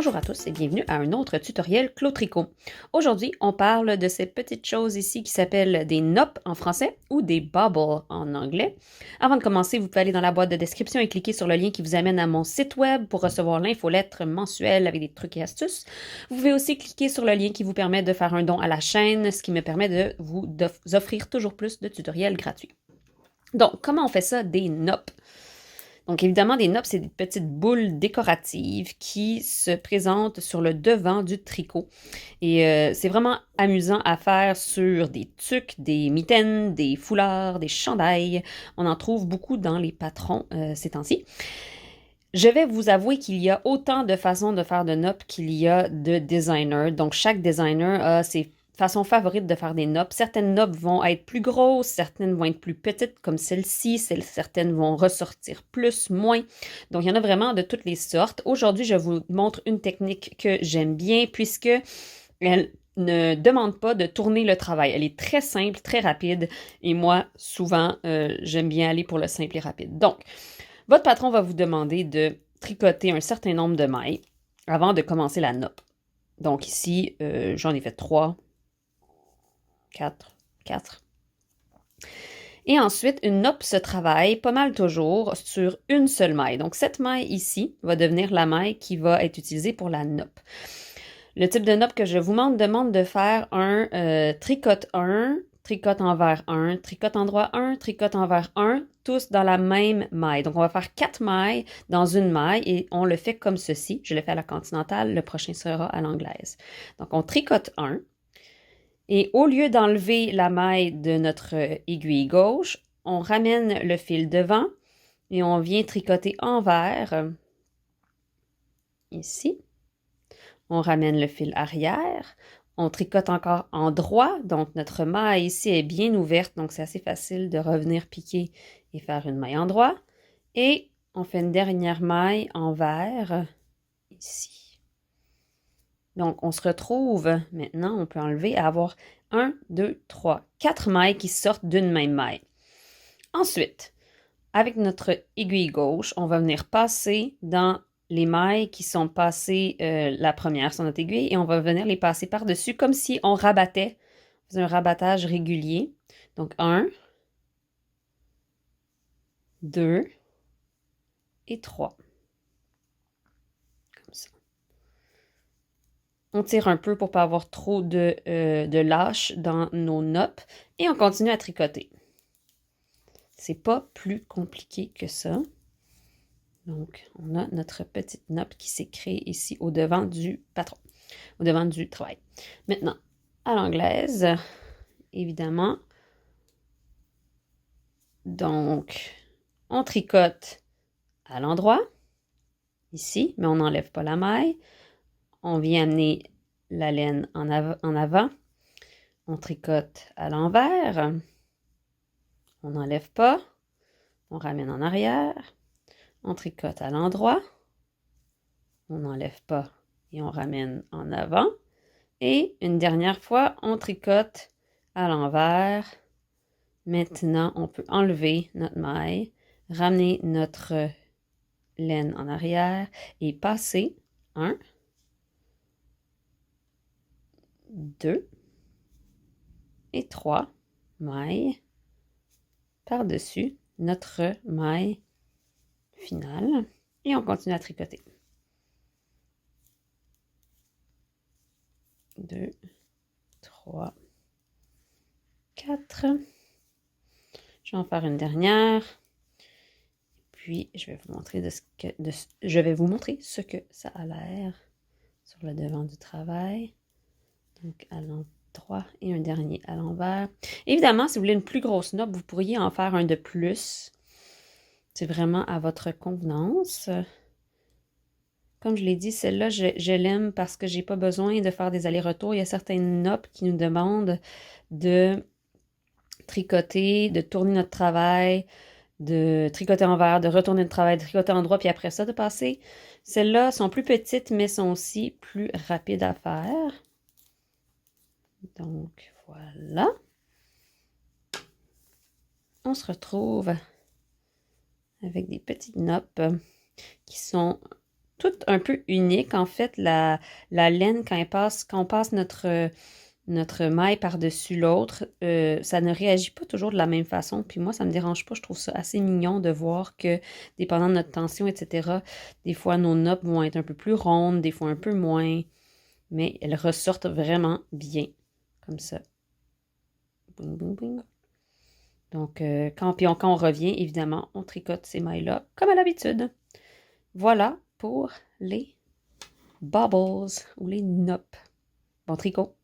Bonjour à tous et bienvenue à un autre tutoriel Clos Tricot. Aujourd'hui, on parle de ces petites choses ici qui s'appellent des noppes en français ou des bobbles en anglais. Avant de commencer, vous pouvez aller dans la boîte de description et cliquer sur le lien qui vous amène à mon site web pour recevoir l'infolettre mensuelle avec des trucs et astuces. Vous pouvez aussi cliquer sur le lien qui vous permet de faire un don à la chaîne, ce qui me permet de vous offrir toujours plus de tutoriels gratuits. Donc, comment on fait ça, des noppes? Donc, évidemment, des noppes, c'est des petites boules décoratives qui se présentent sur le devant du tricot. Et c'est vraiment amusant à faire sur des tuques, des mitaines, des foulards, des chandails. On en trouve beaucoup dans les patrons ces temps-ci. Je vais vous avouer qu'il y a autant de façons de faire de noppes qu'il y a de designers. Donc, chaque designer a ses façon favorite de faire des noppes. Certaines noppes vont être plus grosses, certaines vont être plus petites comme celle-ci, certaines vont ressortir plus, moins. Donc, il y en a vraiment de toutes les sortes. Aujourd'hui, je vous montre une technique que j'aime bien puisque elle ne demande pas de tourner le travail. Elle est très simple, très rapide et moi, souvent, j'aime bien aller pour le simple et rapide. Donc, votre patron va vous demander de tricoter un certain nombre de mailles avant de commencer la noppe. Donc ici, j'en ai fait 3, 4. Et ensuite, une noppe se travaille pas mal toujours sur une seule maille. Donc, cette maille ici va devenir la maille qui va être utilisée pour la noppe. Le type de noppe que je vous demande de faire un tricote 1, tricote envers 1, tricote endroit 1, tricote envers 1, tous dans la même maille. Donc, on va faire 4 mailles dans une maille et on le fait comme ceci. Je le fais à la continentale, le prochain sera à l'anglaise. Donc, on tricote 1. Et au lieu d'enlever la maille de notre aiguille gauche, on ramène le fil devant et on vient tricoter envers, ici. On ramène le fil arrière. On tricote encore en droit, donc notre maille ici est bien ouverte, donc c'est assez facile de revenir piquer et faire une maille en droit. Et on fait une dernière maille envers, ici. Donc, on se retrouve, maintenant, on peut enlever à avoir 1, 2, 3, 4 mailles qui sortent d'une même maille. Ensuite, avec notre aiguille gauche, on va venir passer dans les mailles qui sont passées la première sur notre aiguille et on va venir les passer par-dessus comme si on rabattait, on faisait un rabattage régulier. Donc, 1, 2 et 3. Comme ça. On tire un peu pour ne pas avoir trop de lâche dans nos noppes et on continue à tricoter. C'est pas plus compliqué que ça. Donc, on a notre petite noppe qui s'est créée ici au devant du patron, au devant du travail. Maintenant, à l'anglaise, évidemment. Donc, on tricote à l'endroit, ici, mais on n'enlève pas la maille. On vient amener la laine en avant. On tricote à l'envers. On n'enlève pas. On ramène en arrière. On tricote à l'endroit. On n'enlève pas et on ramène en avant. Et une dernière fois, on tricote à l'envers. Maintenant, on peut enlever notre maille, ramener notre laine en arrière et passer 1, 2 et 3 mailles par-dessus notre maille finale et on continue à tricoter. 2, 3, 4. Je vais en faire une dernière. Puis, je vais vous montrer ce que ça a l'air sur le devant du travail. Donc, à l'endroit et un dernier à l'envers. Évidemment, si vous voulez une plus grosse noppe, vous pourriez en faire un de plus. C'est vraiment à votre convenance. Comme je l'ai dit, celle-là, je l'aime parce que j'ai pas besoin de faire des allers-retours. Il y a certaines noppes qui nous demandent de tricoter, de tourner notre travail, de tricoter envers, de retourner le travail, de tricoter en droit, puis après ça, de passer. Celles-là sont plus petites, mais sont aussi plus rapides à faire. Donc, voilà. On se retrouve avec des petites noppes qui sont toutes un peu uniques. En fait, la laine, quand on passe notre maille par-dessus l'autre, ça ne réagit pas toujours de la même façon. Puis moi, ça me dérange pas. Je trouve ça assez mignon de voir que, dépendant de notre tension, etc., des fois, nos noppes vont être un peu plus rondes, des fois un peu moins. Mais elles ressortent vraiment bien, comme ça. Boing, boing, boing. Donc, quand on revient, évidemment, on tricote ces mailles-là, comme à l'habitude. Voilà pour les bobbles ou les noppes. Bon tricot!